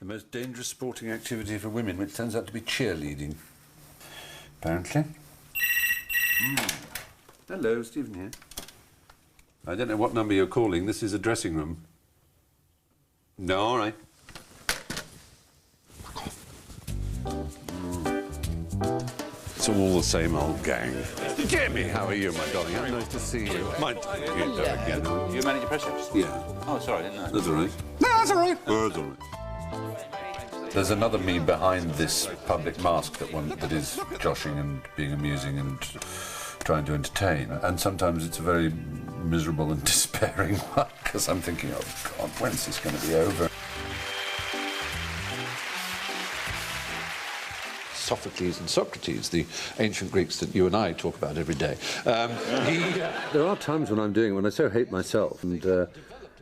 The most dangerous sporting activity for women, which turns out to be cheerleading, apparently. Hello, Stephen here. I don't know what number you're calling. This is a dressing room. No, all right. It's all the same old gang. Jamie, how are you, my darling? How nice to see you. You're Manic Depressive? Yeah. Oh, sorry, I didn't know. That's all right. No, that's all right. Oh, that's all right. There's another me behind this public mask that is joshing and being amusing and trying to entertain. And sometimes it's a very miserable and despairing one, because I'm thinking, oh, God, when's this going to be over? Sophocles and Socrates, the ancient Greeks that you and I talk about every day. There are times when I so hate myself, and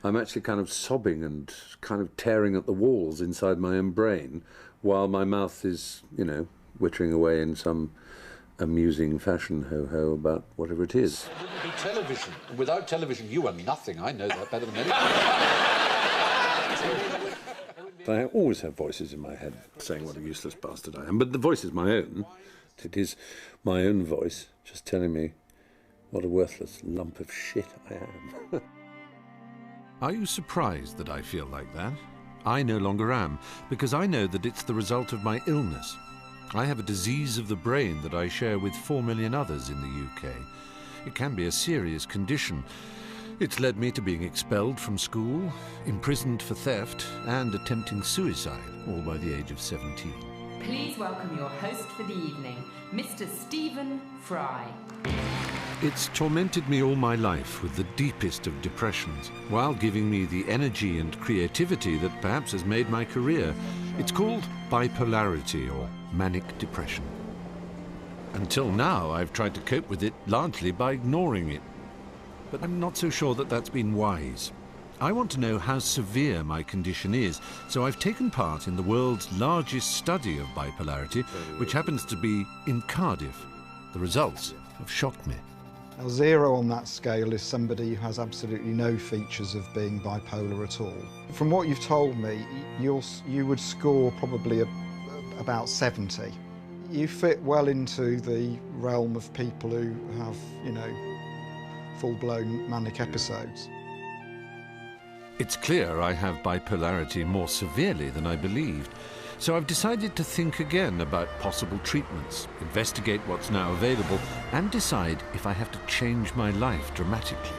I'm actually kind of sobbing and kind of tearing at the walls inside my own brain, while my mouth is, you know, wittering away in some amusing fashion, ho-ho, about whatever it is. It wouldn't be television. Without television, you are nothing. I know that better than anyone. I always have voices in my head saying what a useless bastard I am, but the voice is my own. It is my own voice just telling me what a worthless lump of shit I am. Are you surprised that I feel like that? I no longer am, because I know that it's the result of my illness. I have a disease of the brain that I share with 4 million others in the UK. It can be a serious condition. It's led me to being expelled from school, imprisoned for theft, and attempting suicide, all by the age of 17. Please welcome your host for the evening, Mr. Stephen Fry. It's tormented me all my life with the deepest of depressions, while giving me the energy and creativity that perhaps has made my career. It's called bipolarity, or manic depression. Until now, I've tried to cope with it largely by ignoring it. But I'm not so sure that that's been wise. I want to know how severe my condition is, so I've taken part in the world's largest study of bipolarity, which happens to be in Cardiff. The results have shocked me. Now, 0 on that scale is somebody who has absolutely no features of being bipolar at all. From what you've told me, you would score probably about 70. You fit well into the realm of people who have, you know, full-blown manic episodes. It's clear I have bipolarity more severely than I believed, so I've decided to think again about possible treatments, investigate what's now available, and decide if I have to change my life dramatically.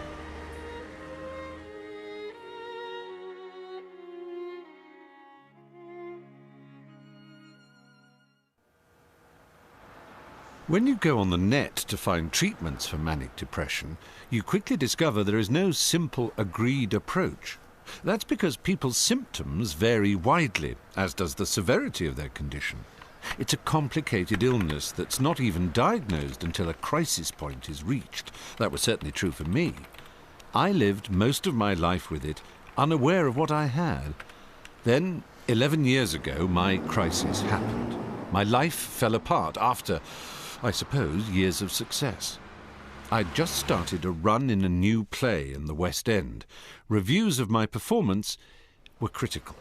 When you go on the net to find treatments for manic depression, you quickly discover there is no simple, agreed approach. That's because people's symptoms vary widely, as does the severity of their condition. It's a complicated illness that's not even diagnosed until a crisis point is reached. That was certainly true for me. I lived most of my life with it, unaware of what I had. Then, 11 years ago, my crisis happened. My life fell apart after, I suppose, years of success. I'd just started a run in a new play in the West End. Reviews of my performance were critical.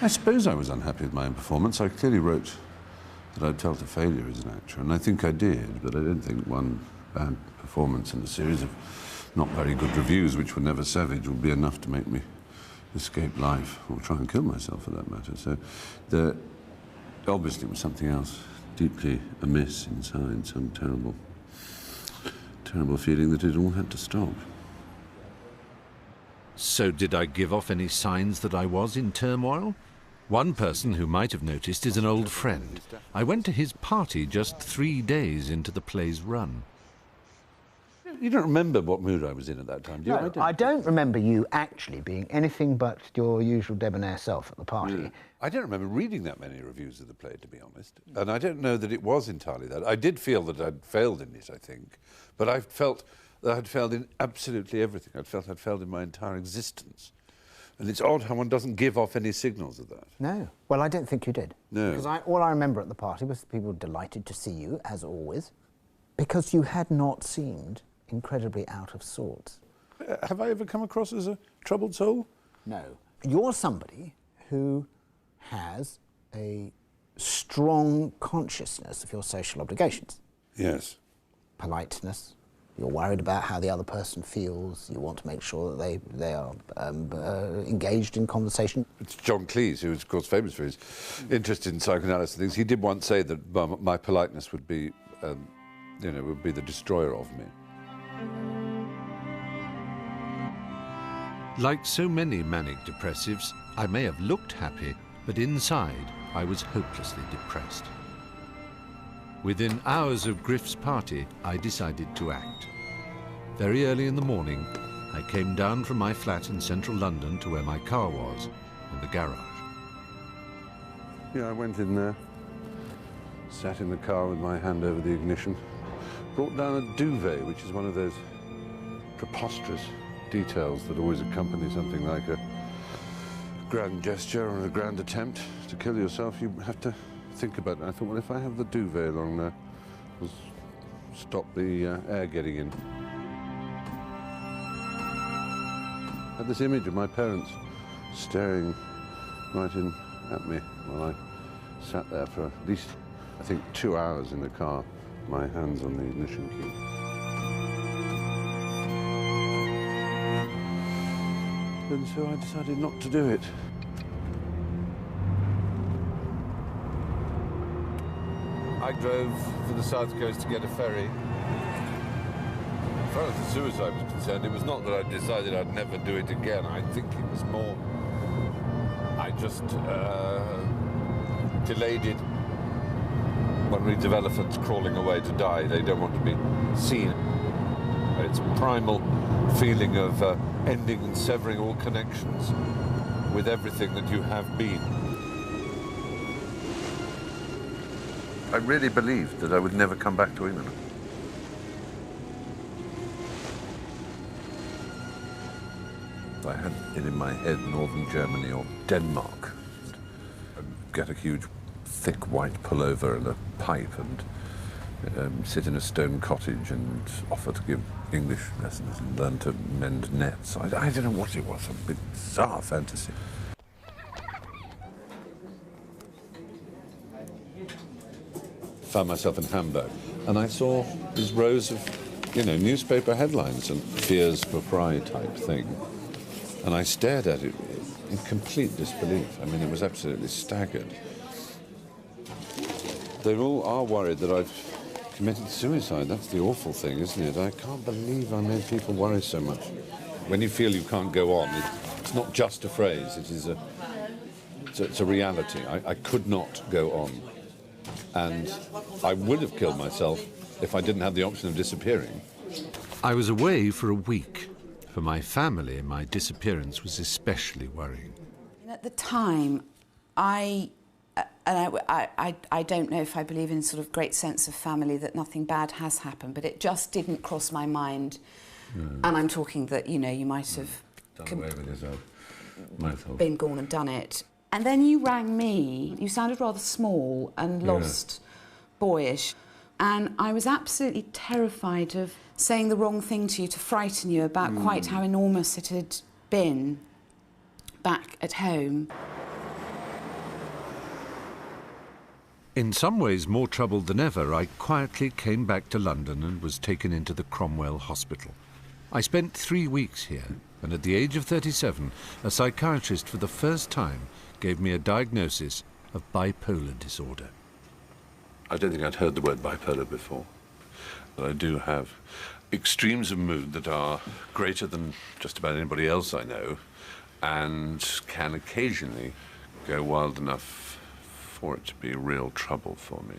I suppose I was unhappy with my own performance. I clearly wrote that I'd felt a failure as an actor, and I think I did, but I don't think one bad performance and a series of not very good reviews, which were never savage, would be enough to make me escape life, or try and kill myself for that matter. So there obviously was something else deeply amiss inside, some terrible feeling that it all had to stop. So did I give off any signs that I was in turmoil? One person who might have noticed is an old friend. I went to his party just 3 days into the play's run. You don't remember what mood I was in at that time, do you? No, I don't remember you actually being anything but your usual debonair self at the party. Yeah. I don't remember reading that many reviews of the play, to be honest. And I don't know that it was entirely that. I did feel that I'd failed in it, I think. But I felt that I'd failed in absolutely everything. I'd failed in my entire existence. And it's odd how one doesn't give off any signals of that. No. Well, I don't think you did. No. Because all I remember at the party was people delighted to see you, as always, because you had not seemed incredibly out of sorts. Have I ever come across as a troubled soul? No. You're somebody who has a strong consciousness of your social obligations. Yes. Politeness. You're worried about how the other person feels. You want to make sure that they are engaged in conversation. It's John Cleese, who is, of course, famous for his interest in psychoanalysis and things. He did once say that my politeness would be, would be the destroyer of me. Like so many manic depressives, I may have looked happy, but inside I was hopelessly depressed. Within hours of Griff's party, I decided to act. Very early in the morning, I came down from my flat in central London to where my car was, in the garage. Yeah, I went in there, sat in the car with my hand over the ignition, brought down a duvet, which is one of those preposterous details that always accompany something like a grand gesture or a grand attempt to kill yourself. You have to think about it. I thought, well, if I have the duvet along there, it'll stop the air getting in. I had this image of my parents staring right in at me while I sat there for at least, I think, 2 hours in the car, my hands on the ignition key. And so I decided not to do it. I drove to the south coast to get a ferry. As far as the suicide was concerned, it was not that I decided I'd never do it again. I think it was more, I just delayed it. One reads of elephants crawling away to die. They don't want to be seen. It's a primal feeling of ending and severing all connections with everything that you have been. I really believed that I would never come back to England. I had it in my head northern Germany or Denmark. I'd get a huge, thick white pullover and a pipe and sit in a stone cottage and offer to give English lessons and learn to mend nets. I don't know what it was, a bizarre fantasy. Found myself in Hamburg, and I saw these rows of, newspaper headlines and fears for fry type thing. And I stared at it in complete disbelief. I mean, it was absolutely staggered. They all are worried that I've committed suicide. That's the awful thing, isn't it? I can't believe I made people worry so much. When you feel you can't go on, it's not just a phrase, it's a reality. I could not go on. And I would have killed myself if I didn't have the option of disappearing. I was away for a week. For my family, my disappearance was especially worrying. At the time, I don't know if I believe in sort of great sense of family, that nothing bad has happened, but it just didn't cross my mind. And I'm talking that, you might have Done away with yourself. Myself. Been gone and done it. And then you rang me. You sounded rather small and lost, boyish. And I was absolutely terrified of saying the wrong thing to you, to frighten you about quite how enormous it had been back at home. In some ways more troubled than ever, I quietly came back to London and was taken into the Cromwell Hospital. I spent 3 weeks here, and at the age of 37, a psychiatrist for the first time gave me a diagnosis of bipolar disorder. I don't think I'd heard the word bipolar before, but I do have extremes of mood that are greater than just about anybody else I know, and can occasionally go wild enough for it to be real trouble for me.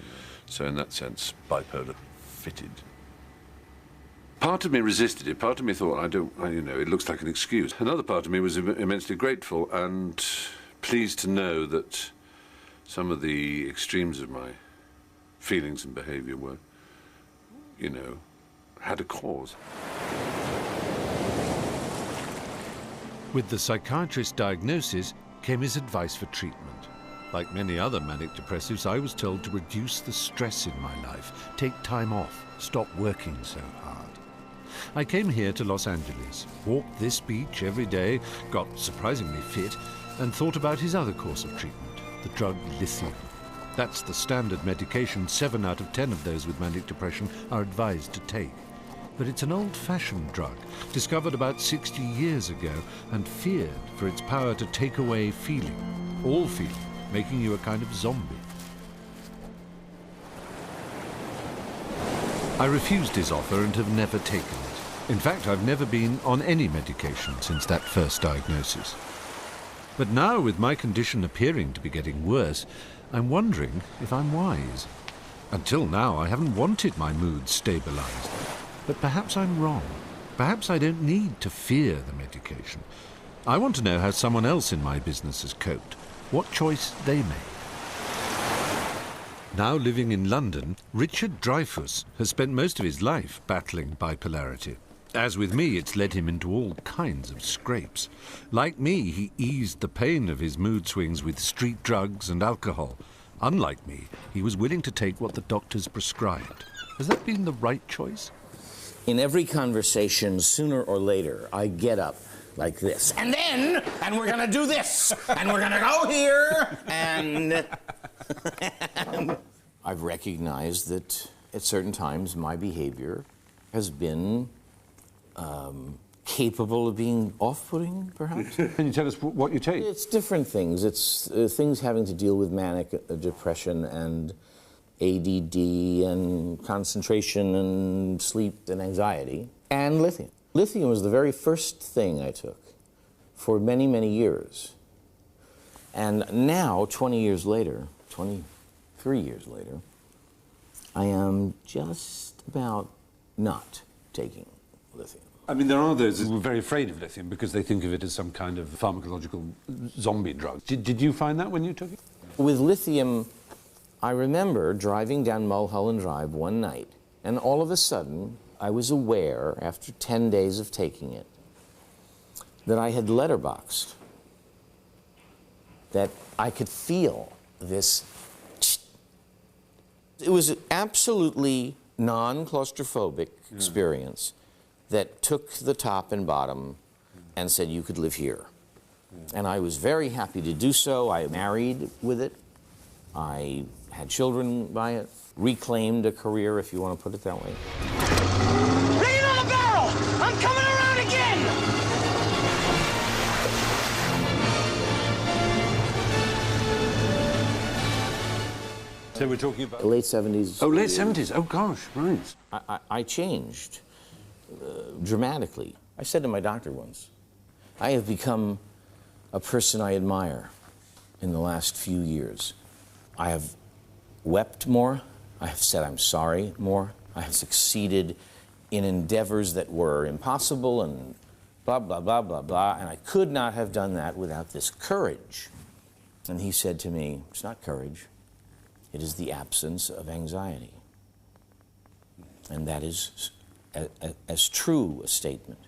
So in that sense, bipolar fitted. Part of me resisted it. Part of me thought, it looks like an excuse. Another part of me was immensely grateful and pleased to know that some of the extremes of my feelings and behaviour were, had a cause. With the psychiatrist's diagnosis came his advice for treatment. Like many other manic depressives, I was told to reduce the stress in my life, take time off, stop working so hard. I came here to Los Angeles, walked this beach every day, got surprisingly fit, and thought about his other course of treatment, the drug lithium. That's the standard medication 7 out of 10 of those with manic depression are advised to take. But it's an old-fashioned drug, discovered about 60 years ago and feared for its power to take away feeling, all feeling, making you a kind of zombie. I refused his offer and have never taken it. In fact, I've never been on any medication since that first diagnosis. But now, with my condition appearing to be getting worse, I'm wondering if I'm wise. Until now, I haven't wanted my mood stabilized. But perhaps I'm wrong. Perhaps I don't need to fear the medication. I want to know how someone else in my business has coped, what choice they made. Now living in London, Richard Dreyfuss has spent most of his life battling bipolarity. As with me, it's led him into all kinds of scrapes. Like me, he eased the pain of his mood swings with street drugs and alcohol. Unlike me, he was willing to take what the doctors prescribed. Has that been the right choice? In every conversation, sooner or later, I get up like this. And we're gonna do this, and we're gonna go here, and... I've recognized that at certain times my behavior has been capable of being off-putting, perhaps. Can you tell us what you take? It's different things. It's things having to deal with manic depression and ADD and concentration and sleep and anxiety, and lithium. Lithium was the very first thing I took for many, many years. And now, 20 years later, 23 years later, I am just about not taking lithium. I mean, there are those who are very afraid of lithium because they think of it as some kind of pharmacological zombie drug. Did you find that when you took it? With lithium, I remember driving down Mulholland Drive one night, and all of a sudden, I was aware, after 10 days of taking it, that I had letterboxed, that I could feel this. It was an absolutely non-claustrophobic experience that took the top and bottom and said you could live here. And I was very happy to do so. I married with it. I had children by it. Reclaimed a career, if you want to put it that way. Bring it on the barrel! I'm coming around again! So we're talking about... The late 70s. Oh, late 70s. Oh, gosh, right. I changed dramatically. I said to my doctor once, I have become a person I admire in the last few years. I have wept more. I have said I'm sorry more. I have succeeded in endeavors that were impossible and blah, blah, blah, blah, blah. And I could not have done that without this courage. And he said to me, it's not courage. It is the absence of anxiety. And that is as true a statement.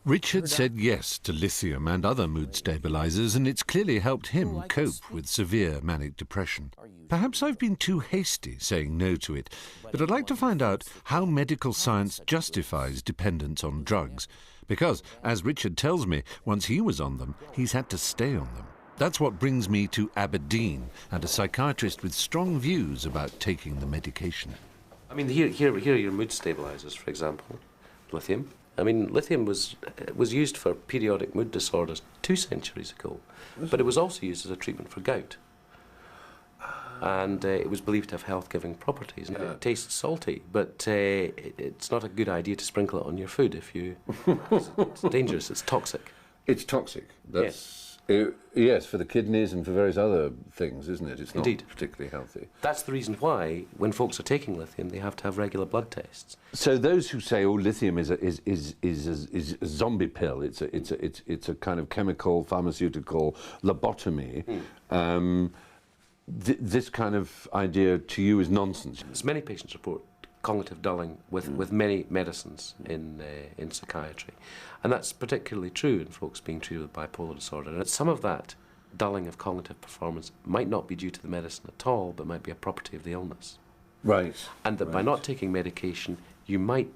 Richard said yes to lithium and other mood stabilizers, and it's clearly helped him cope with severe manic depression. Perhaps I've been too hasty saying no to it, but I'd like to find out how medical science justifies dependence on drugs. Because, as Richard tells me, once he was on them, he's had to stay on them. That's what brings me to Aberdeen and a psychiatrist with strong views about taking the medication. I mean, here are your mood stabilizers, for example. Lithium. I mean, lithium was used for periodic mood disorders 2 centuries ago, but it was also used as a treatment for gout. And it was believed to have health-giving properties. Yeah. It tastes salty, but it's not a good idea to sprinkle it on your food if you... It's dangerous, it's toxic. It's toxic. That's... Yes, for the kidneys and for various other things, isn't it? It's not particularly healthy. That's the reason why, when folks are taking lithium, they have to have regular blood tests. So those who say, "Oh, lithium is a zombie pill," it's a kind of chemical pharmaceutical lobotomy. This kind of idea to you is nonsense. As many patients report cognitive dulling with many medicines in psychiatry. And that's particularly true in folks being treated with bipolar disorder. And some of that dulling of cognitive performance might not be due to the medicine at all, but might be a property of the illness. Right. And that by not taking medication, you might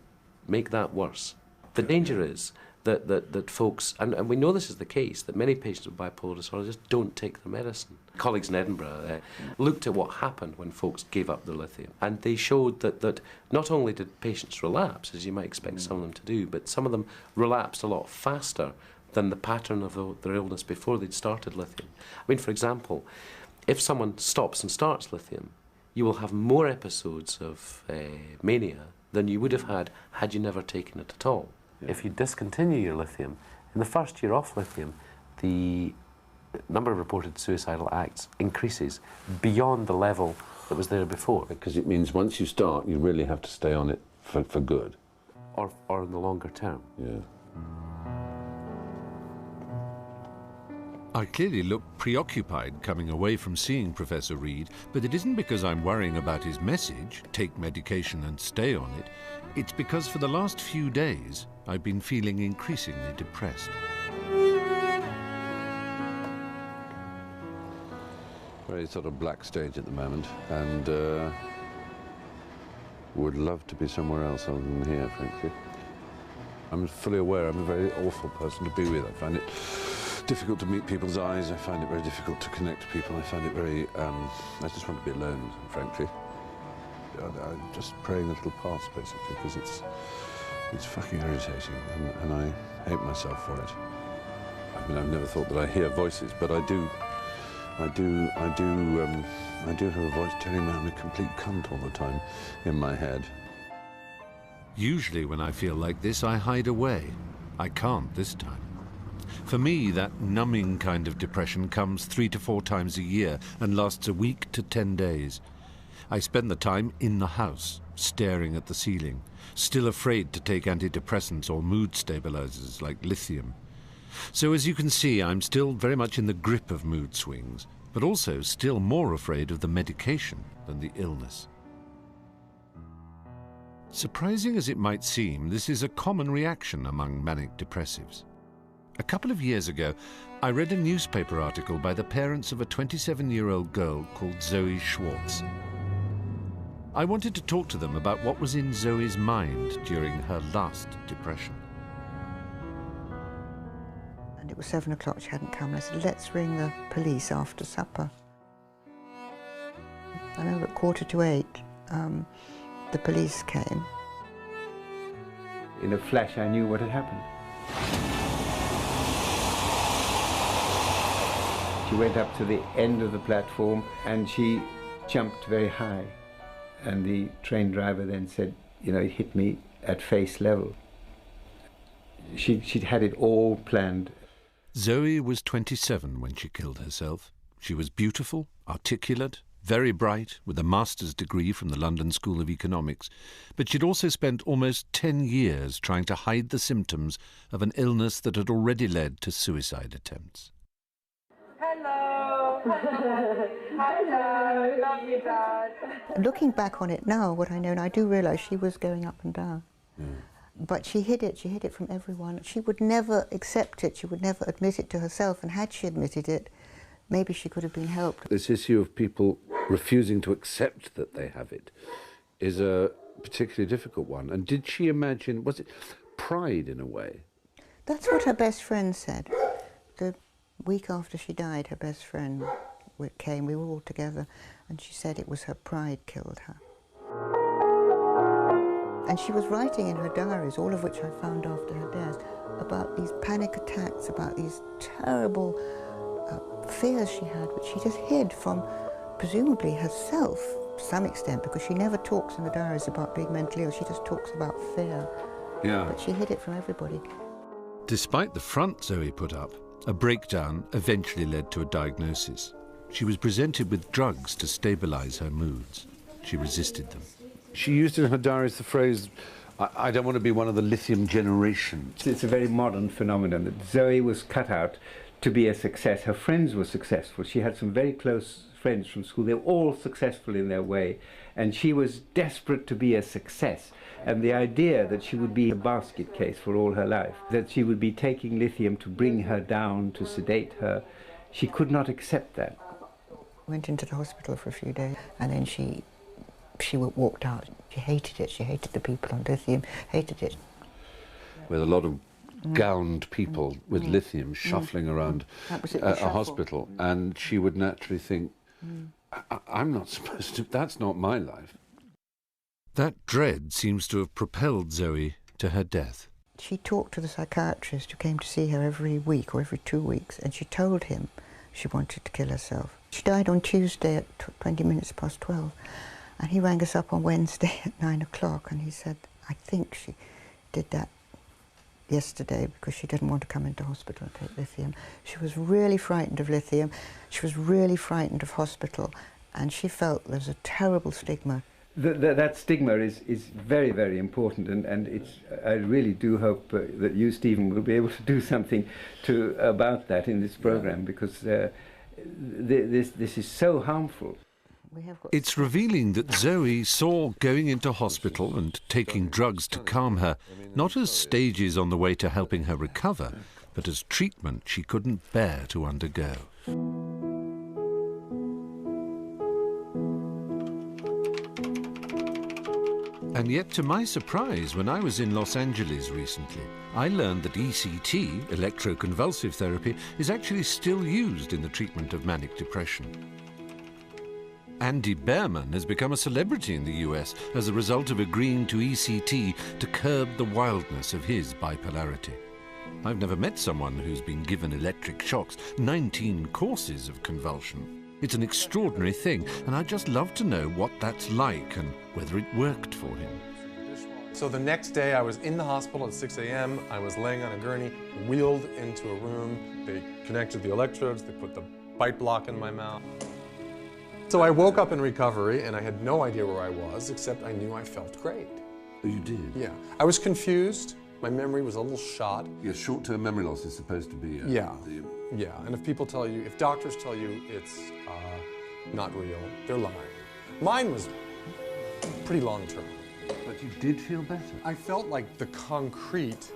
make that worse. The danger is that folks, and we know this is the case, that many patients with bipolar disorder just don't take their medicine. Colleagues in Edinburgh looked at what happened when folks gave up their lithium, and they showed that not only did patients relapse, as you might expect some of them to do, but some of them relapsed a lot faster than the pattern of their illness before they'd started lithium. I mean, for example, if someone stops and starts lithium, you will have more episodes of mania than you would have had you never taken it at all. If you discontinue your lithium, in the first year off lithium, the number of reported suicidal acts increases beyond the level that was there before. Because it means once you start, you really have to stay on it for good. Or in the longer term. Yeah. I clearly look preoccupied coming away from seeing Professor Reed, but it isn't because I'm worrying about his message, take medication and stay on it. It's because for the last few days, I've been feeling increasingly depressed. Very sort of black stage at the moment, and would love to be somewhere else other than here, frankly. I'm fully aware I'm a very awful person to be with. I find it difficult to meet people's eyes. I find it very difficult to connect to people. I find it very, I just want to be alone, frankly. I'm just praying a little past, basically, because it's fucking irritating, and I hate myself for it. I mean, I've never thought that I hear voices, but I do have a voice telling me I'm a complete cunt all the time in my head. Usually when I feel like this, I hide away. I can't this time. For me, that numbing kind of depression comes 3 to 4 times a year and lasts a week to 10 days. I spend the time in the house, staring at the ceiling, still afraid to take antidepressants or mood stabilizers like lithium. So as you can see, I'm still very much in the grip of mood swings, but also still more afraid of the medication than the illness. Surprising as it might seem, this is a common reaction among manic depressives. A couple of years ago, I read a newspaper article by the parents of a 27-year-old girl called Zoe Schwartz. I wanted to talk to them about what was in Zoe's mind during her last depression. And it was 7 o'clock, she hadn't come. I said, let's ring the police after supper. I know at 7:45, the police came. In a flash, I knew what had happened. She went up to the end of the platform and she jumped very high. And the train driver then said, you know, it hit me at face level. She'd had it all planned. Zoe was 27 when she killed herself. She was beautiful, articulate, very bright, with a master's degree from the London School of Economics, but she'd also spent almost 10 years trying to hide the symptoms of an illness that had already led to suicide attempts. Hello! Hello! Love you, Dad. Looking back on it now, what I know, and I do realise she was going up and down. But she hid it from everyone. She would never accept it, she would never admit it to herself, and had she admitted it, maybe she could have been helped. This issue of people refusing to accept that they have it is a particularly difficult one. And did she imagine, was it pride in a way? That's what her best friend said. The week after she died, her best friend came, we were all together, and she said it was her pride killed her. And she was writing in her diaries, all of which I found after her death, about these panic attacks, about these terrible fears she had, which she just hid from, presumably herself, to some extent, because she never talks in the diaries about being mentally ill, she just talks about fear. Yeah. But she hid it from everybody. Despite the front Zoe put up, a breakdown eventually led to a diagnosis. She was presented with drugs to stabilise her moods. She resisted them. She used in her diaries the phrase, I don't want to be one of the lithium generation. It's a very modern phenomenon that Zoe was cut out to be a success. Her friends were successful. She had some very close friends from school. They were all successful in their way, and she was desperate to be a success. And the idea that she would be a basket case for all her life, that she would be taking lithium to bring her down, to sedate her, she could not accept that. Went into the hospital for a few days, and then she she walked out. She hated it. She hated the people on lithium, hated it. With a lot of gowned people with lithium shuffling around a hospital, and she would naturally think, I'm not supposed to, that's not my life. That dread seems to have propelled Zoe to her death. She talked to the psychiatrist who came to see her every week or every 2 weeks, and she told him she wanted to kill herself. She died on Tuesday at 20 minutes past 12, and he rang us up on Wednesday at 9 o'clock, and he said, I think she did that yesterday because she didn't want to come into hospital and take lithium. She was really frightened of lithium. She was really frightened of hospital, and she felt there's a terrible stigma. That stigma is very, very important, and I really do hope that you, Stephen, will be able to do something about that in this program, because this is so harmful. It's revealing that Zoe saw going into hospital and taking drugs to calm her not as stages on the way to helping her recover, but as treatment she couldn't bear to undergo. And yet, to my surprise, when I was in Los Angeles recently, I learned that ECT, electroconvulsive therapy, is actually still used in the treatment of manic depression. Andy Behrman has become a celebrity in the US as a result of agreeing to ECT to curb the wildness of his bipolarity. I've never met someone who's been given electric shocks, 19 courses of convulsion. It's an extraordinary thing, and I'd just love to know what that's like and whether it worked for him. So the next day I was in the hospital at 6 a.m. I was laying on a gurney, wheeled into a room. They connected the electrodes, they put the bite block in my mouth. So I woke up in recovery, and I had no idea where I was, except I knew I felt great. Oh, you did? Yeah. I was confused. My memory was a little shot. Yeah, short-term memory loss is supposed to be... Yeah, and if people tell you, if doctors tell you it's not real, they're lying. Mine was pretty long-term. But you did feel better? I felt like the concrete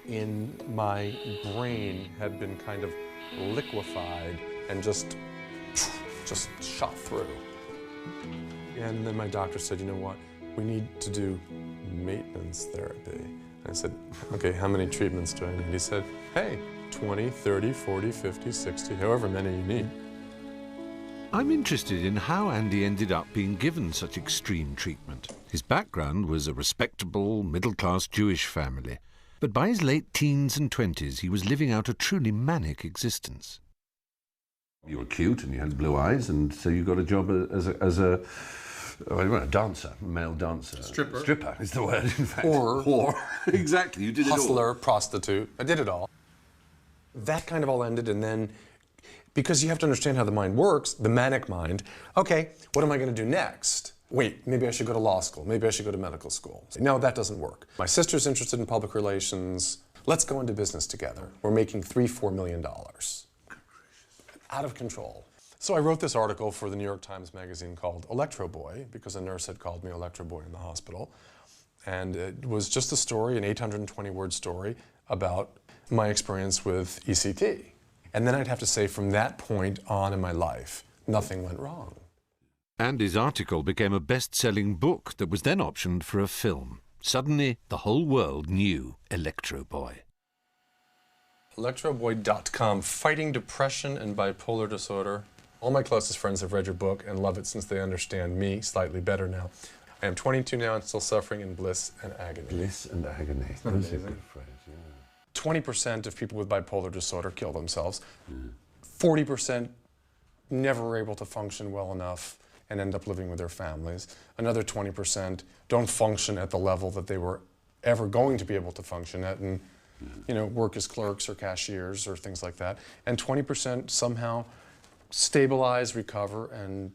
in my brain had been kind of liquefied and just shot through. And then my doctor said, you know what, we need to do maintenance therapy. And I said, okay, how many treatments do I need? He said, hey, 20, 30, 40, 50, 60, however many you need. I'm interested in how Andy ended up being given such extreme treatment. His background was a respectable, middle-class Jewish family. But by his late teens and 20s, he was living out a truly manic existence. You were cute and you had blue eyes, and so you got a job as a dancer, male dancer. Stripper. Stripper is the word, in fact. Whore. Exactly, you did Hustler, it all. prostitute. I did it all. That kind of all ended, and then, because you have to understand how the mind works, the manic mind, okay, what am I going to do next? Wait, maybe I should go to law school. Maybe I should go to medical school. No, that doesn't work. My sister's interested in public relations. Let's go into business together. We're making $3-4 million. Out of control. So I wrote this article for the New York Times Magazine called Electro Boy, because a nurse had called me Electro Boy in the hospital. And it was just a story, an 820-word story, about my experience with ECT. And then I'd have to say, from that point on in my life, nothing went wrong. Andy's article became a best-selling book that was then optioned for a film. Suddenly, the whole world knew Electro Boy. ElectroBoy.com, Fighting Depression and Bipolar Disorder. All my closest friends have read your book and love it since they understand me slightly better now. I am 22 now and still suffering in bliss and agony. Bliss and agony. That's a good phrase, yeah. 20% of people with bipolar disorder kill themselves. 40% never were able to function well enough and end up living with their families. Another 20% don't function at the level that they were ever going to be able to function at, and work as clerks or cashiers or things like that. And 20% somehow stabilize, recover, and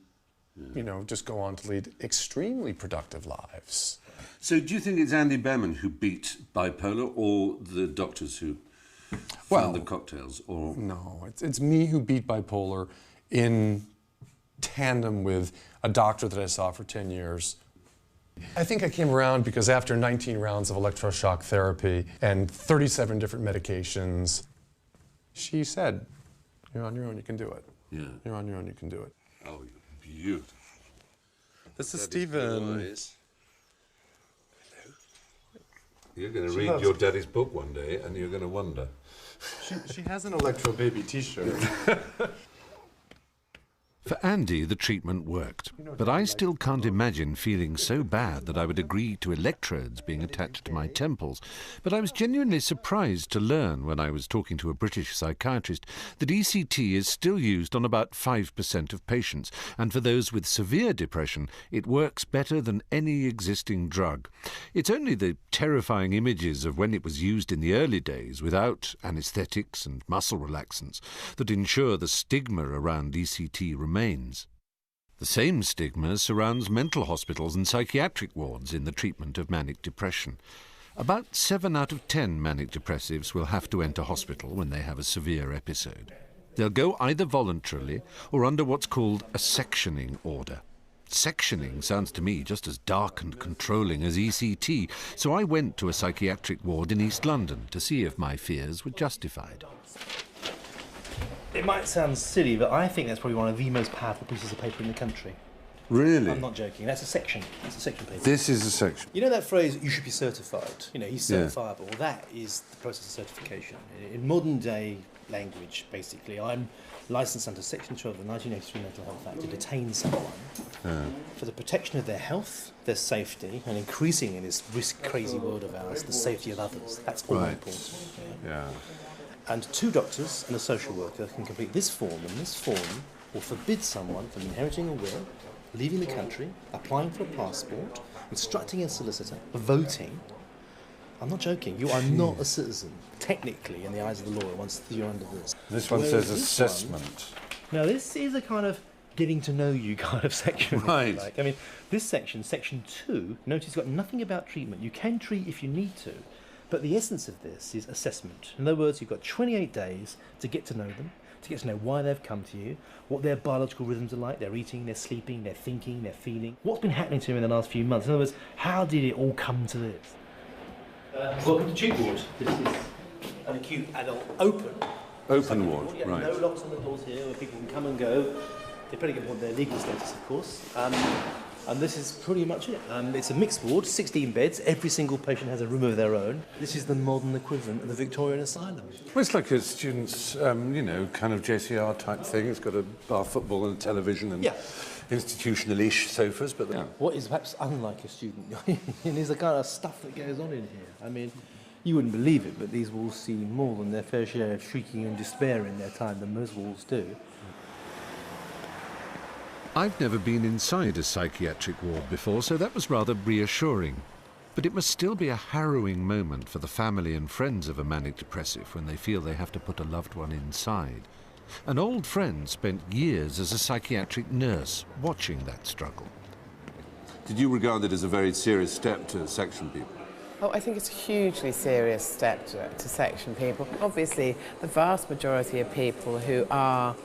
just go on to lead extremely productive lives. So do you think it's Andy Behrman who beat bipolar, or the doctors who found the cocktails? Or no, it's me who beat bipolar in tandem with a doctor that I saw for 10 years. I think I came around because after 19 rounds of electroshock therapy and 37 different medications, she said, you're on your own, you can do it. Yeah. You're on your own, you can do it. Oh, you're beautiful. This is Stephen. You're going to read your daddy's book one day, and you're going to wonder. She has an Electro Baby T-shirt. For Andy, the treatment worked, but I still can't imagine feeling so bad that I would agree to electrodes being attached to my temples. But I was genuinely surprised to learn when I was talking to a British psychiatrist that ECT is still used on about 5% of patients, and for those with severe depression, it works better than any existing drug. It's only the terrifying images of when it was used in the early days without anaesthetics and muscle relaxants that ensure the stigma around ECT remains. The same stigma surrounds mental hospitals and psychiatric wards in the treatment of manic depression. About 7 out of 10 manic depressives will have to enter hospital when they have a severe episode. They'll go either voluntarily or under what's called a sectioning order. Sectioning sounds to me just as dark and controlling as ECT, so I went to a psychiatric ward in East London to see if my fears were justified. It might sound silly, but I think that's probably one of the most powerful pieces of paper in the country. Really? I'm not joking. That's a section. That's a section paper. This is a section. You know that phrase, you should be certified? You know, he's certifiable. That is the process of certification. In modern day language, basically, I'm licensed under Section 12 of the 1983 Mental Health Act to detain someone for the protection of their health, their safety, and increasing in this risk-crazy world of ours, the safety of others. That's all important. Yeah. And 2 doctors and a social worker can complete this form, and this form will forbid someone from inheriting a will, leaving the country, applying for a passport, instructing a solicitor, voting. I'm not joking, you are not a citizen, technically, in the eyes of the law, once you're under this. This one says assessment. Now, this is a kind of getting to know you kind of section. Right. Like. I mean, this section, section 2, notice it's got nothing about treatment. You can treat if you need to. But the essence of this is assessment. In other words, you've got 28 days to get to know them, to get to know why they've come to you, what their biological rhythms are like, their eating, their sleeping, their thinking, their feeling, what's been happening to them in the last few months. In other words, how did it all come to this? Welcome to Tube Ward. This is an acute adult open ward, right. No locks on the doors here where people can come and go, depending upon their legal status, of course. And this is pretty much it. It's a mixed ward, 16 beds. Every single patient has a room of their own. This is the modern equivalent of the Victorian Asylum. Well, it's like a student's, you know, kind of JCR type thing. It's got a bar football and a television and institutional-ish sofas, but... What is perhaps unlike a student is the kind of stuff that goes on in here. I mean, you wouldn't believe it, but these walls see more than their fair share of shrieking and despair in their time than most walls do. I've never been inside a psychiatric ward before, so that was rather reassuring. But it must still be a harrowing moment for the family and friends of a manic depressive when they feel they have to put a loved one inside. An old friend spent years as a psychiatric nurse watching that struggle. Did you regard it as a very serious step to section people? Oh, I think it's a hugely serious step to section people. Obviously, the vast majority of people who are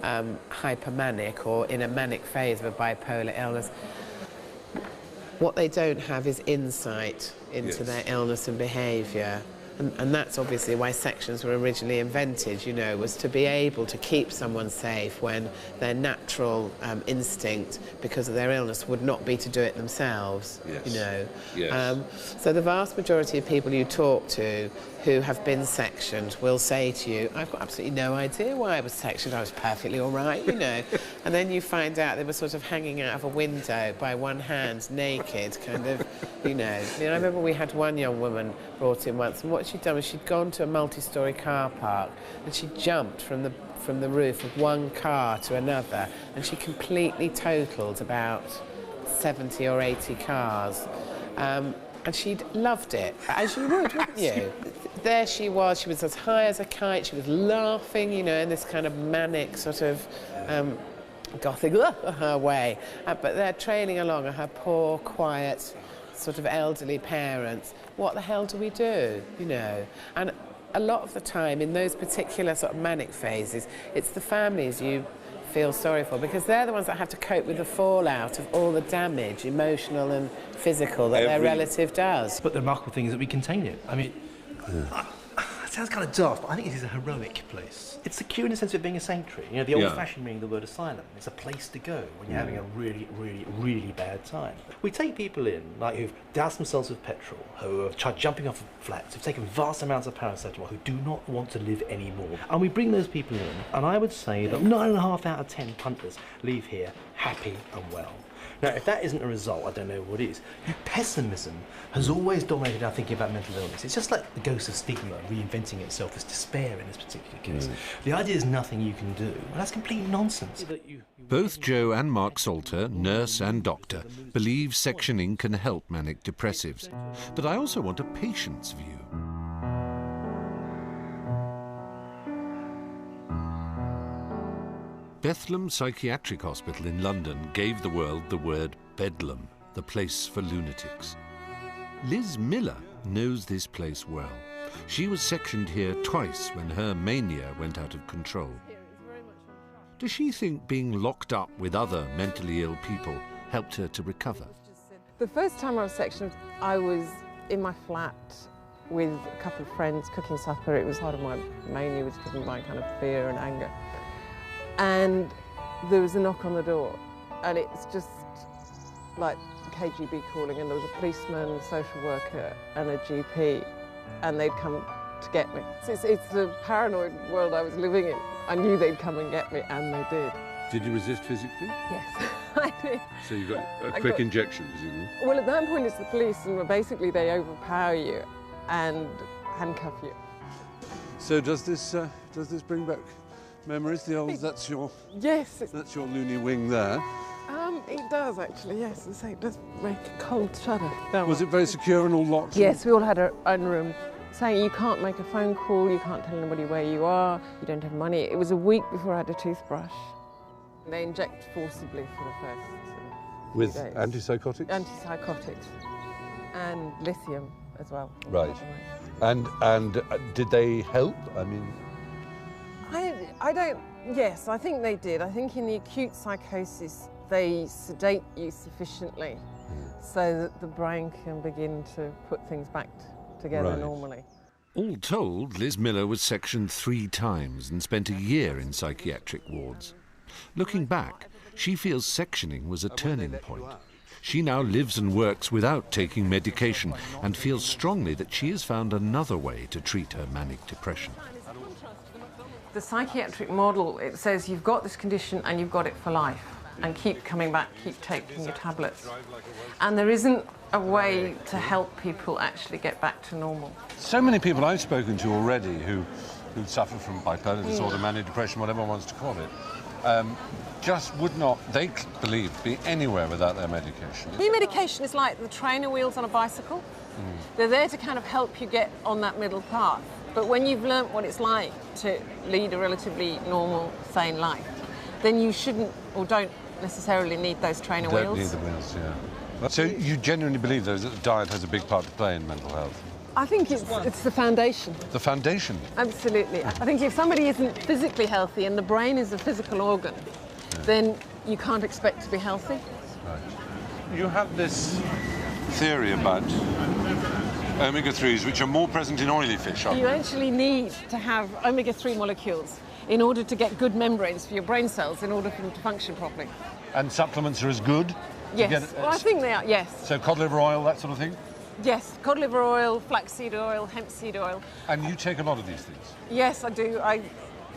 hypermanic or in a manic phase of a bipolar illness, what they don't have is insight into their illness and behaviour. And that's obviously why sections were originally invented, you know, was to be able to keep someone safe when their natural instinct, because of their illness, would not be to do it themselves, you know. So the vast majority of people you talk to who have been sectioned will say to you, I've got absolutely no idea why I was sectioned, I was perfectly all right, you know. And then you find out they were sort of hanging out of a window by one hand, naked, kind of, you know. I mean, I remember we had one young woman brought in once, and what she'd done was she'd gone to a multi-storey car park and she jumped from the roof of one car to another, and she completely totaled about 70 or 80 cars. And she'd loved it, as you would, wouldn't you? There she was as high as a kite, she was laughing, you know, in this kind of manic sort of gothic way. But they're trailing along, and her poor, quiet, sort of elderly parents. What the hell do we do, you know? And a lot of the time, in those particular sort of manic phases, it's the families you feel sorry for, because they're the ones that have to cope with the fallout of all the damage, emotional and physical, that their relative does. But the remarkable thing is that we contain it. I mean, That sounds kind of daft, but I think it is a heroic place. It's secure in the sense of it being a sanctuary. You know, the old-fashioned meaning of the word asylum. It's a place to go when you're having a really, really, really bad time. We take people in, like, who've doused themselves with petrol, who have tried jumping off of flats, who've taken vast amounts of paracetamol, who do not want to live anymore. And we bring those people in, and I would say that 9.5 out of 10 punters leave here happy and well. Now, if that isn't a result, I don't know what is. Pessimism has always dominated our thinking about mental illness. It's just like the ghost of stigma reinventing itself as despair in this particular case. The idea is nothing you can do. Well, that's complete nonsense. Both Joe and Mark Salter, nurse and doctor, believe sectioning can help manic depressives. But I also want a patient's view. Bethlehem Psychiatric Hospital in London gave the world the word Bedlam, the place for lunatics. Liz Miller knows this place well. She was sectioned here twice when her mania went out of control. Does she think being locked up with other mentally ill people helped her to recover? The first time I was sectioned, I was in my flat with a couple of friends cooking supper. It was part of my mania, was driven by kind of fear and anger. And there was a knock on the door, and it's just like KGB calling, and there was a policeman, a social worker, and a GP, and they'd come to get me. It's the paranoid world I was living in. I knew they'd come and get me, and they did. Did you resist physically? Yes, I did. So you got a quick injection, presumably? Well, at that point it's the police, and basically they overpower you and handcuff you. So does this bring back memories? The old, that's your loony wing there. It does actually, yes. It does make a cold shudder. Was it very secure and all locked? Yes, we all had our own room, saying you can't make a phone call, you can't tell anybody where you are, you don't have money. It was a week before I had a toothbrush. They inject forcibly for the first with days. Antipsychotics? Antipsychotics and lithium as well. Right. And did they help? I mean, I don't. Yes, I think they did. I think in the acute psychosis they sedate you sufficiently so that the brain can begin to put things back together normally. All told, Liz Miller was sectioned 3 times and spent a year in psychiatric wards. Looking back, she feels sectioning was a turning point. She now lives and works without taking medication and feels strongly that she has found another way to treat her manic depression. The psychiatric model, it says you've got this condition and you've got it for life, and keep coming back, keep taking your tablets. And there isn't a way to help people actually get back to normal. so many people I've spoken to already who suffer from bipolar disorder, manic depression, whatever one wants to call it, just would not, they believe, be anywhere without their medication. Your medication is like the trainer wheels on a bicycle. They're there to kind of help you get on that middle path. But when you've learnt what it's like to lead a relatively normal, sane life, then you shouldn't or don't necessarily need those trainer wheels. Don't need the wheels, yeah. So you genuinely believe, though, that diet has a big part to play in mental health? I think it's the foundation. The foundation? Absolutely. I think if somebody isn't physically healthy and the brain is a physical organ, then you can't expect to be healthy. Right. You have this theory about omega-3s, which are more present in oily fish, aren't You they? actually need to have omega-3 molecules in order to get good membranes for your brain cells in order for them to function properly. And supplements are as good? Yes, well, I think they are, yes. So cod liver oil, that sort of thing? Yes, cod liver oil, flaxseed oil, hemp seed oil. And you take a lot of these things? Yes, I do. I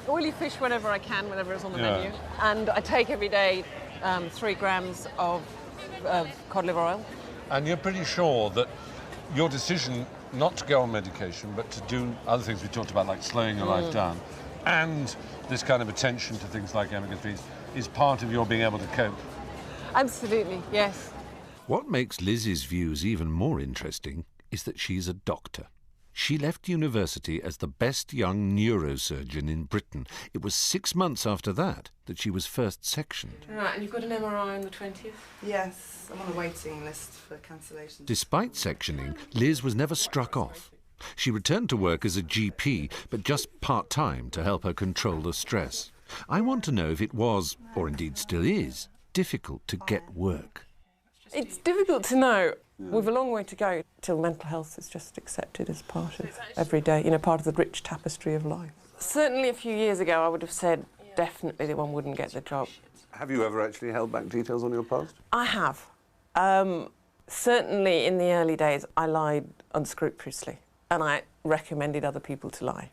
oily fish whenever I can, whenever it's on the menu. And I take every day 3 grams of cod liver oil. And you're pretty sure that your decision not to go on medication, but to do other things we talked about, like slowing your life down, and this kind of attention to things like omega-3s, is part of your being able to cope? Absolutely, yes. What makes Liz's views even more interesting is that she's a doctor. She left university as the best young neurosurgeon in Britain. It was 6 months after that she was first sectioned. Right, and you've got an MRI on the 20th? Yes, I'm on a waiting list for cancellation. Despite sectioning, Liz was never struck off. She returned to work as a GP, but just part-time to help her control the stress. I want to know if it was, or indeed still is, difficult to get work. It's difficult to know. We've a long way to go till mental health is just accepted as part of every day, you know, part of the rich tapestry of life. Certainly a few years ago I would have said definitely that one wouldn't get the job. Have you ever actually held back details on your past? I have. Certainly in the early days I lied unscrupulously and I recommended other people to lie.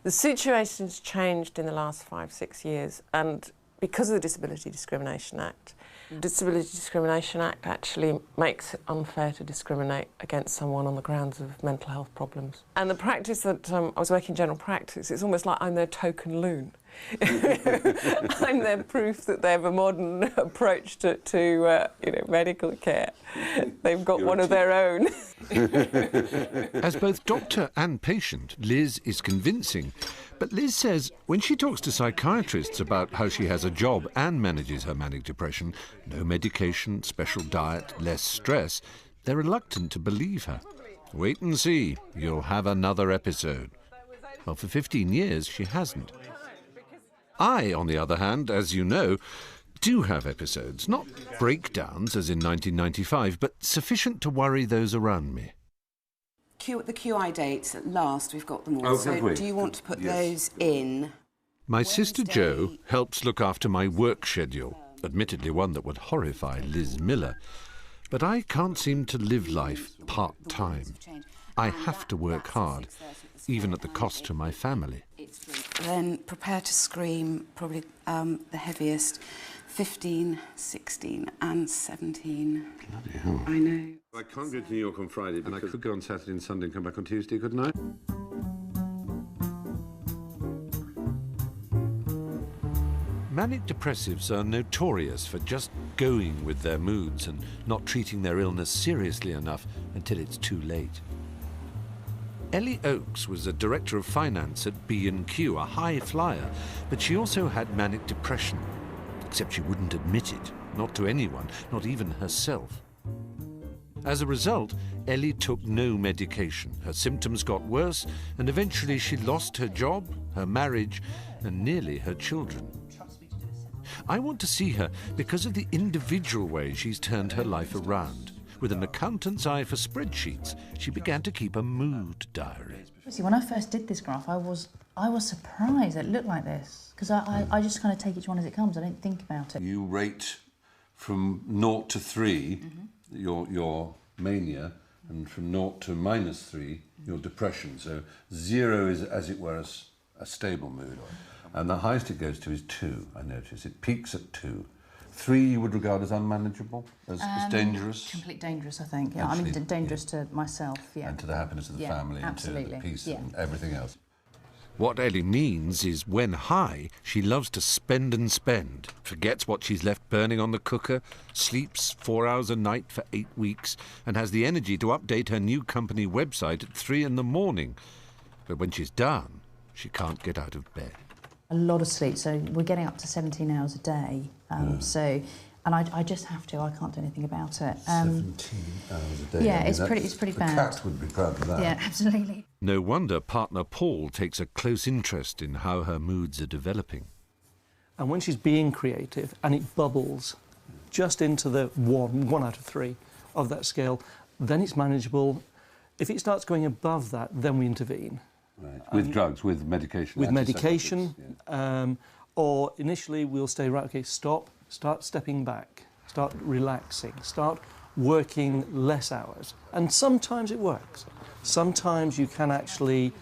The situation's changed in the last 5-6 years, and because of the Disability Discrimination Act, the Disability Discrimination Act actually makes it unfair to discriminate against someone on the grounds of mental health problems. And the practice that I was working in general practice, it's almost like I'm their token loon. I'm their proof that they have a modern approach to you know, medical care. They've got one of their own. As both doctor and patient, Liz is convincing. But Liz says when she talks to psychiatrists about how she has a job and manages her manic depression, no medication, special diet, less stress, they're reluctant to believe her. Wait and see, you'll have another episode. Well, for 15 years, she hasn't. I, on the other hand, as you know, do have episodes, not breakdowns as in 1995, but sufficient to worry those around me. The QI dates at last, we've got them all. Oh, so have we? do you want to put those in? My sister Jo helps look after my work schedule, admittedly one that would horrify Liz Miller. But I can't seem to live life part-time. I have to work hard, even at the cost to my family. Then Prepare to Scream, probably the heaviest, 15, 16 and 17. Bloody hell. I know. I can't go to New York on Friday, and I could go on Saturday and Sunday and come back on Tuesday, couldn't I? Manic depressives are notorious for just going with their moods and not treating their illness seriously enough until it's too late. Ellie Oakes was a director of finance at B&Q, a high flyer, but she also had manic depression, except she wouldn't admit it, not to anyone, not even herself. As a result, Ellie took no medication. Her symptoms got worse, and eventually she lost her job, her marriage, and nearly her children. I want to see her because of the individual way she's turned her life around. With an accountant's eye for spreadsheets, she began to keep a mood diary. See, when I first did this graph, I was surprised it looked like this, because I just kind of take each one as it comes. I don't think about it. You rate from 0 to 3 your mania, and from 0 to -3 your depression. So 0 is, as it were, a stable mood. And the highest it goes to is 2, I notice. It peaks at 2. 3 you would regard as unmanageable, as dangerous? Complete dangerous, I think. Yeah, Actually, I mean, dangerous to myself, yeah. And to the happiness of the family, and to the peace and everything else. What Ellie means is when high, she loves to spend and spend, forgets what she's left burning on the cooker, sleeps 4 hours a night for 8 weeks, and has the energy to update her new company website at 3 in the morning. But when she's done, she can't get out of bed. A lot of sleep, so we're getting up to 17 hours a day. And I just have to. I can't do anything about it. 17 hours a day. Yeah, I mean, it's pretty bad. The cat would be proud of that. Yeah, absolutely. No wonder partner Paul takes a close interest in how her moods are developing. And when she's being creative and it bubbles just into the 1 out of 3 of that scale, then it's manageable. If it starts going above that, then we intervene. Right. With drugs, with medication? With medication, or initially we'll say, right, OK, stop, start stepping back, start relaxing, start working less hours. And sometimes it works. Sometimes you can actually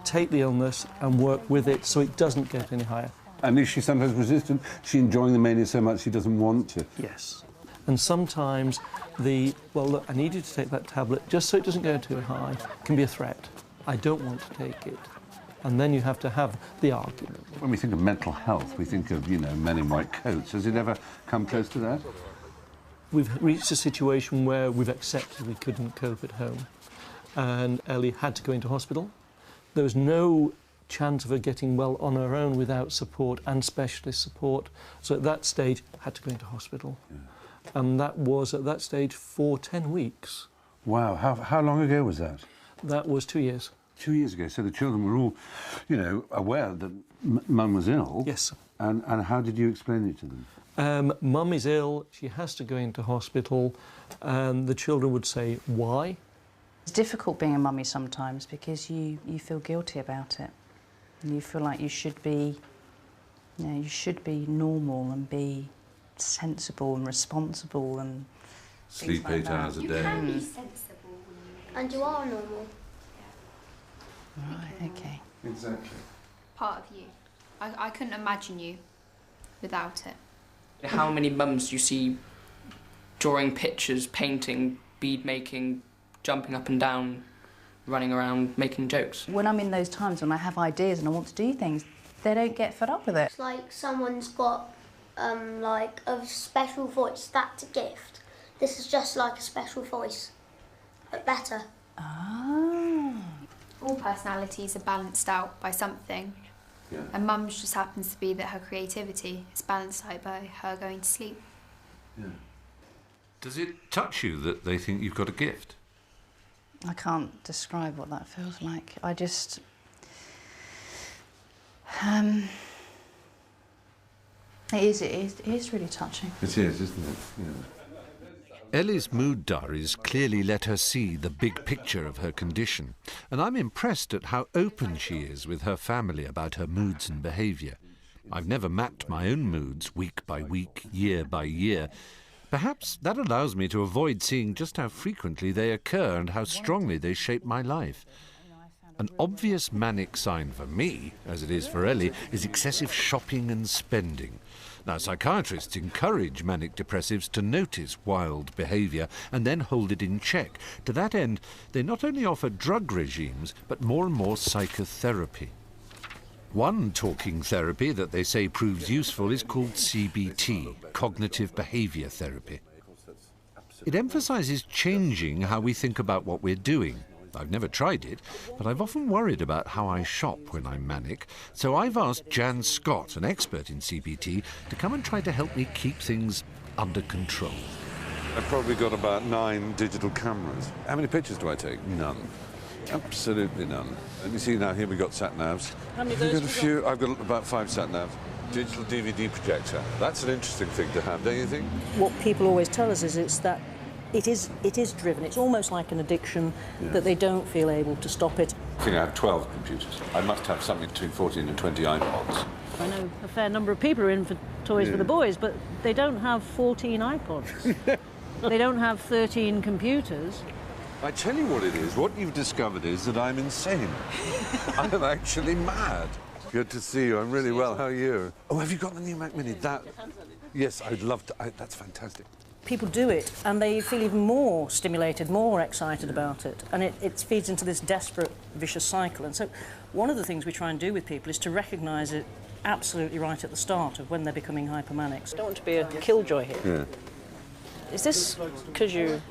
take the illness and work with it so it doesn't get any higher. And is she sometimes resistant? Is she enjoying the mania so much she doesn't want to? Yes. And sometimes well, look, I need you to take that tablet just so it doesn't go too high, can be a threat. I don't want to take it. And then you have to have the argument. When we think of mental health, we think of, you know, men in white coats. Has it ever come close to that? We've reached a situation where we've accepted we couldn't cope at home. And Ellie had to go into hospital. There was no chance of her getting well on her own without support and specialist support. So at that stage, had to go into hospital. Yeah. And that was, at that stage, for 10 weeks. Wow. How long ago was that? That was 2 years. 2 years ago. So the children were all, you know, aware that Mum was ill. Yes. And how did you explain it to them? Mum is ill, she has to go into hospital, and the children would say, why? It's difficult being a mummy sometimes because you feel guilty about it. And you feel like you should be, you should be normal and be sensible and responsible and sleep like 8 hours a day. You can be sensible and you are normal. Right, okay. Exactly. Part of you. I couldn't imagine you without it. How many mums do you see drawing pictures, painting, bead making, jumping up and down, running around, making jokes? When I'm in those times when I have ideas and I want to do things, they don't get fed up with it. It's like someone's got like a special voice. That's a gift. This is just like a special voice, but better. Ah. All personalities are balanced out by something. Yeah. And Mum's just happens to be that her creativity is balanced out by her going to sleep. Yeah. Does it touch you that they think you've got a gift? I can't describe what that feels like. I just... It is really touching. It is, isn't it? Yeah. Ellie's mood diaries clearly let her see the big picture of her condition, and I'm impressed at how open she is with her family about her moods and behaviour. I've never mapped my own moods week by week, year by year. Perhaps that allows me to avoid seeing just how frequently they occur and how strongly they shape my life. An obvious manic sign for me, as it is for Ellie, is excessive shopping and spending. Now, psychiatrists encourage manic depressives to notice wild behaviour and then hold it in check. To that end, they not only offer drug regimes, but more and more psychotherapy. One talking therapy that they say proves useful is called CBT, Cognitive Behaviour Therapy. It emphasises changing how we think about what we're doing. I've never tried it, but I've often worried about how I shop when I'm manic, so I've asked Jan Scott, an expert in CBT, to come and try to help me keep things under control. I've probably got about 9 digital cameras. How many pictures do I take? None. Absolutely none. And you see now, here we've got sat-navs. How many of We've those got a have you few. I've got about 5 sat-navs. Digital DVD projector. That's an interesting thing to have, don't you think? What people always tell us is it's that it is driven. It's almost like an addiction that they don't feel able to stop it. I think I have 12 computers. I must have something between 14 and 20 iPods. I know a fair number of people are in for toys for the boys, but they don't have 14 iPods. They don't have 13 computers. I tell you what it is. What you've discovered is that I'm insane. I'm actually mad. Good to see you. I'm really well. How are you? Oh, have you got the new Mac Mini? Yes, I'd love to. That's fantastic. People do it and they feel even more stimulated, more excited about it, and it feeds into this desperate, vicious cycle. And so one of the things we try and do with people is to recognise it absolutely right at the start of when they're becoming hypomanic. I don't want to be a killjoy here. Yeah. Is this because you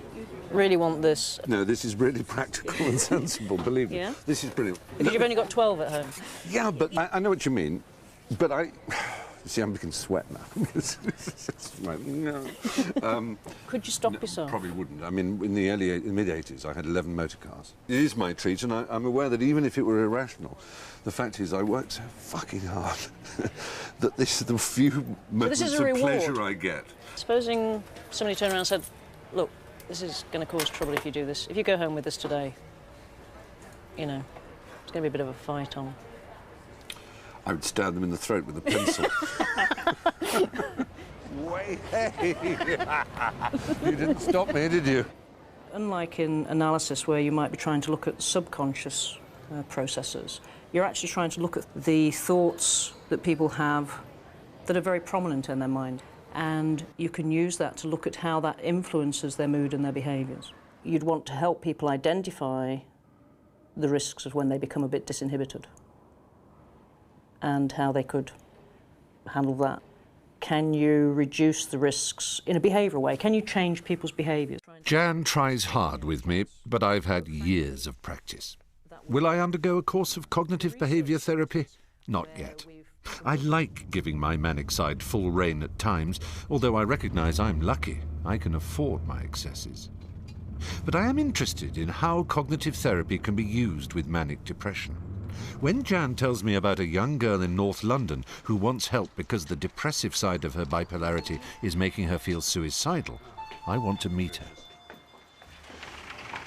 really want this? No, this is really practical and sensible, believe me. Yeah? This is brilliant. Because you've only got 12 at home. Yeah, but I know what you mean. But you see, I'm beginning to sweat now. Right, no. Could you stop yourself? Probably wouldn't. I mean, in the mid-80s, I had 11 motor cars. It is my treat, and I'm aware that even if it were irrational, the fact is I work so fucking hard that this is the few moments of pleasure I get. Supposing somebody turned around and said, look, this is going to cause trouble if you do this. If you go home with this today, you know, it's going to be a bit of a fight on. I would stab them in the throat with a pencil. Way, hey! You didn't stop me, did you? Unlike in analysis, where you might be trying to look at subconscious processes, you're actually trying to look at the thoughts that people have that are very prominent in their mind. And you can use that to look at how that influences their mood and their behaviours. You'd want to help people identify the risks of when they become a bit disinhibited and how they could handle that. Can you reduce the risks in a behavioural way? Can you change people's behaviours? Jan tries hard with me, but I've had years of practice. Will I undergo a course of cognitive behaviour therapy? Not yet. I like giving my manic side full rein at times, although I recognise I'm lucky. I can afford my excesses. But I am interested in how cognitive therapy can be used with manic depression. When Jan tells me about a young girl in North London who wants help because the depressive side of her bipolarity is making her feel suicidal, I want to meet her.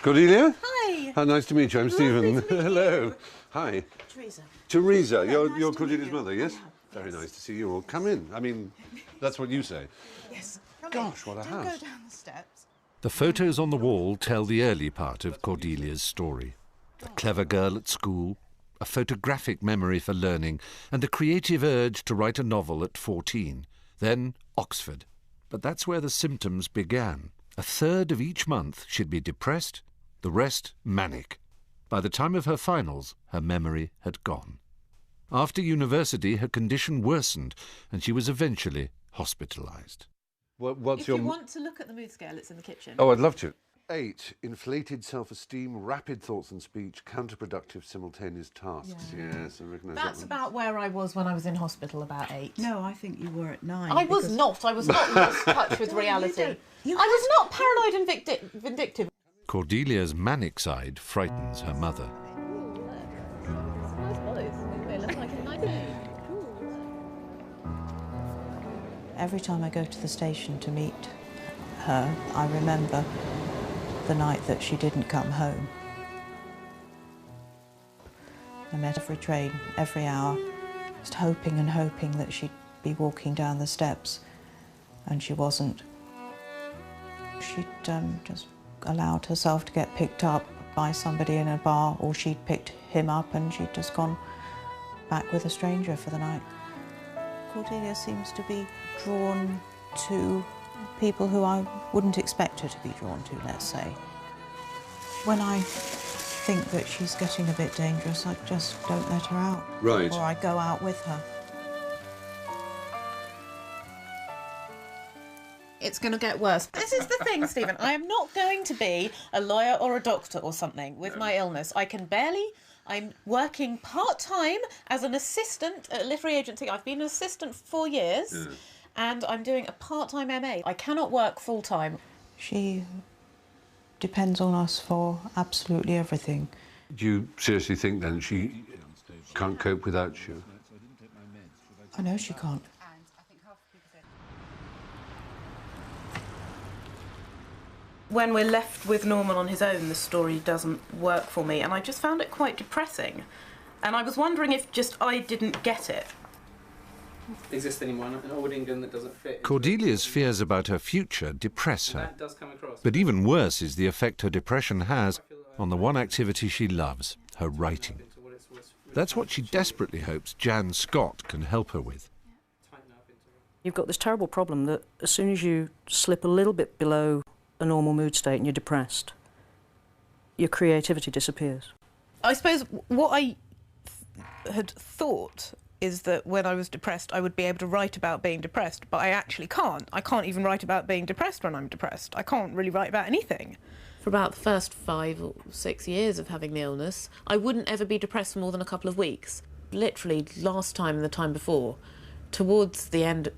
Cordelia? Hi. How nice to meet you. I'm Stephen. To meet you. Hello. Hi. Teresa. Teresa, you're Cordelia's mother, yes? Very nice to see you all. Come in. I mean, that's what you say. Yes. Gosh, what a house. Go down the steps. The photos on the wall tell the early part of Cordelia's story. The clever girl at school, a photographic memory for learning, and the creative urge to write a novel at 14. Then Oxford. But that's where the symptoms began. A third of each month she'd be depressed, the rest manic. By the time of her finals, her memory had gone. After university, her condition worsened, and she was eventually hospitalised. What's If your... you want to look at the mood scale, it's in the kitchen. Oh, I'd love to. 8, inflated self-esteem, rapid thoughts and speech, counterproductive simultaneous tasks. Yeah. Yes, I recognise That's that one. about where I was when I was in hospital, about 8. No, I think you were at 9. I was not lost touch with reality. I was not paranoid and vindictive. Cordelia's manic side frightens her mother. Every time I go to the station to meet her, I remember the night that she didn't come home. I met every train, every hour, just hoping and hoping that she'd be walking down the steps, and she wasn't. She'd just allowed herself to get picked up by somebody in a bar, or she'd picked him up and she'd just gone back with a stranger for the night. Cordelia seems to be drawn to people who I wouldn't expect her to be drawn to, let's say. When I think that she's getting a bit dangerous, I just don't let her out. Right. Or I go out with her. It's going to get worse. This is the thing, Stephen. I am not going to be a lawyer or a doctor or something with my illness. I'm working part-time as an assistant at a literary agency. I've been an assistant for 4 years, and I'm doing a part-time MA. I cannot work full-time. She depends on us for absolutely everything. Do you seriously think then she can't cope without you? I know she can't. When we're left with Norman on his own, the story doesn't work for me, and I just found it quite depressing. And I was wondering if just I didn't get it. Exist anyone in old England that doesn't fit? Cordelia's fears about her future depress her. That does come across. But even worse is the effect her depression has on the one activity she loves, her writing. That's what she desperately hopes Jan Scott can help her with. You've got this terrible problem that as soon as you slip a little bit below a normal mood state and you're depressed, your creativity disappears. I suppose what I had thought is that when I was depressed, I would be able to write about being depressed, but I actually can't. I can't even write about being depressed when I'm depressed. I can't really write about anything. For about the first 5 or 6 years of having the illness, I wouldn't ever be depressed for more than a couple of weeks. Literally, last time and the time before, towards the end,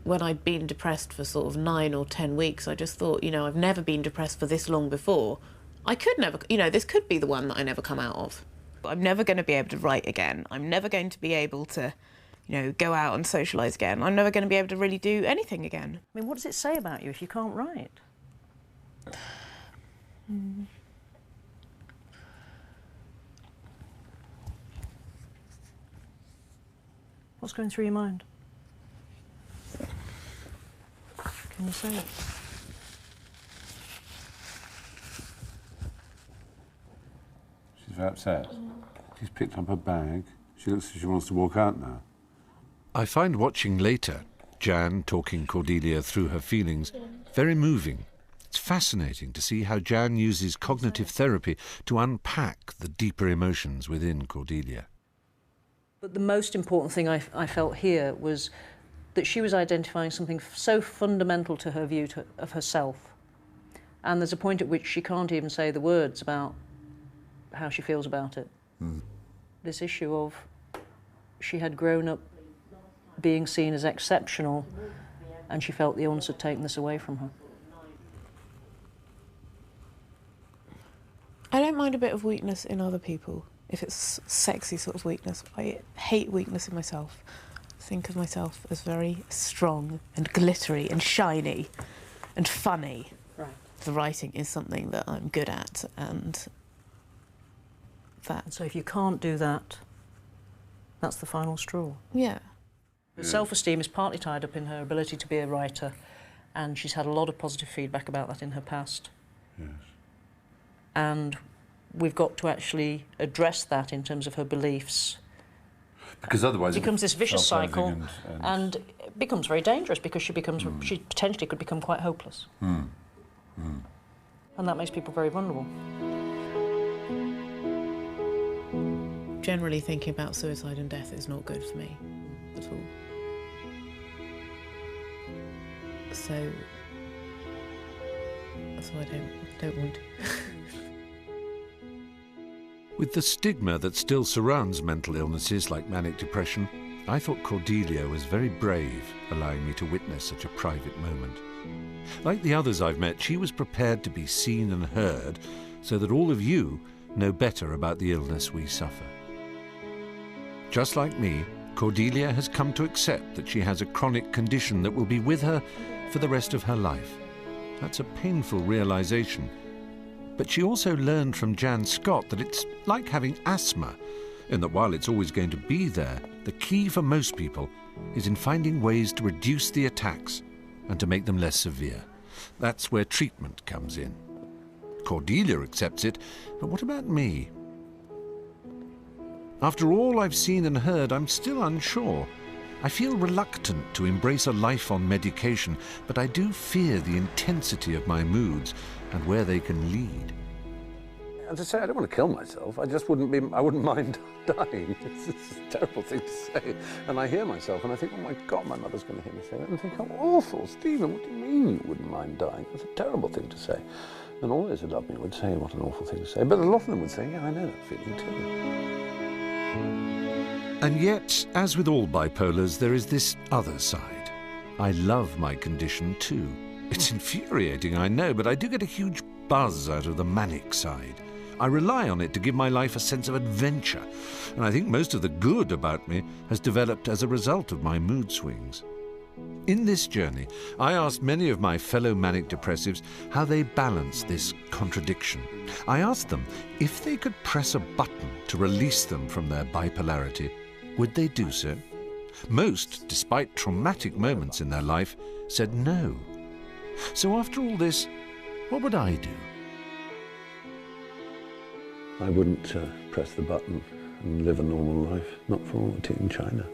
when I'd been depressed for sort of 9 or 10 weeks, I just thought, you know, I've never been depressed for this long before. I could never, you know, this could be the one that I never come out of. I'm never going to be able to write again. I'm never going to be able to, you know, go out and socialise again. I'm never going to be able to really do anything again. I mean, what does it say about you if you can't write? What's going through your mind? Can you say it? She's very upset. She's picked up her bag. She looks as she wants to walk out now. I find watching later, Jan talking Cordelia through her feelings, very moving. It's fascinating to see how Jan uses cognitive therapy to unpack the deeper emotions within Cordelia. But the most important thing I felt here was that she was identifying something so fundamental to her view of herself. And there's a point at which she can't even say the words about how she feels about it. This issue of she had grown up being seen as exceptional, and she felt the illness had taken this away from her. I don't mind a bit of weakness in other people. if it's sexy sort of weakness. I hate weakness in myself. I think of myself as very strong and glittery and shiny and funny. Right. The writing is something that I'm good at, and that... So if you can't do that, that's the final straw. Yeah. Her self-esteem is partly tied up in her ability to be a writer, and she's had a lot of positive feedback about that in her past. Yes. And we've got to actually address that in terms of her beliefs. Because otherwise it becomes this vicious cycle, and and it becomes very dangerous because she becomes she potentially could become quite hopeless. And that makes people very vulnerable. Generally thinking about suicide and death is not good for me at all. So I don't want to. With the stigma that still surrounds mental illnesses like manic depression, I thought Cordelia was very brave, allowing me to witness such a private moment. Like the others I've met, she was prepared to be seen and heard so that all of you know better about the illness we suffer. Just like me, Cordelia has come to accept that she has a chronic condition that will be with her for the rest of her life. That's a painful realization. But she also learned from Jan Scott that it's like having asthma, in that while it's always going to be there, the key for most people is in finding ways to reduce the attacks and to make them less severe. That's where treatment comes in. Cordelia accepts it, but what about me? After all I've seen and heard, I'm still unsure. I feel reluctant to embrace a life on medication, but I do fear the intensity of my moods and where they can lead. As I say, I don't want to kill myself. I wouldn't mind dying. It's a terrible thing to say. And I hear myself and I think, oh my God, my mother's going to hear me say that. And I think, how awful, Stephen, what do you mean you wouldn't mind dying? It's a terrible thing to say. And all those who love me would say, what an awful thing to say. But a lot of them would say, yeah, I know that feeling too. And yet, as with all bipolars, there is this other side. I love my condition too. It's infuriating, I know, but I do get a huge buzz out of the manic side. I rely on it to give my life a sense of adventure, and I think most of the good about me has developed as a result of my mood swings. In this journey, I asked many of my fellow manic depressives how they balance this contradiction. I asked them if they could press a button to release them from their bipolarity, would they do so? Most, despite traumatic moments in their life, said no. So after all this, what would I do? I wouldn't press the button and live a normal life, not for all the tea in China.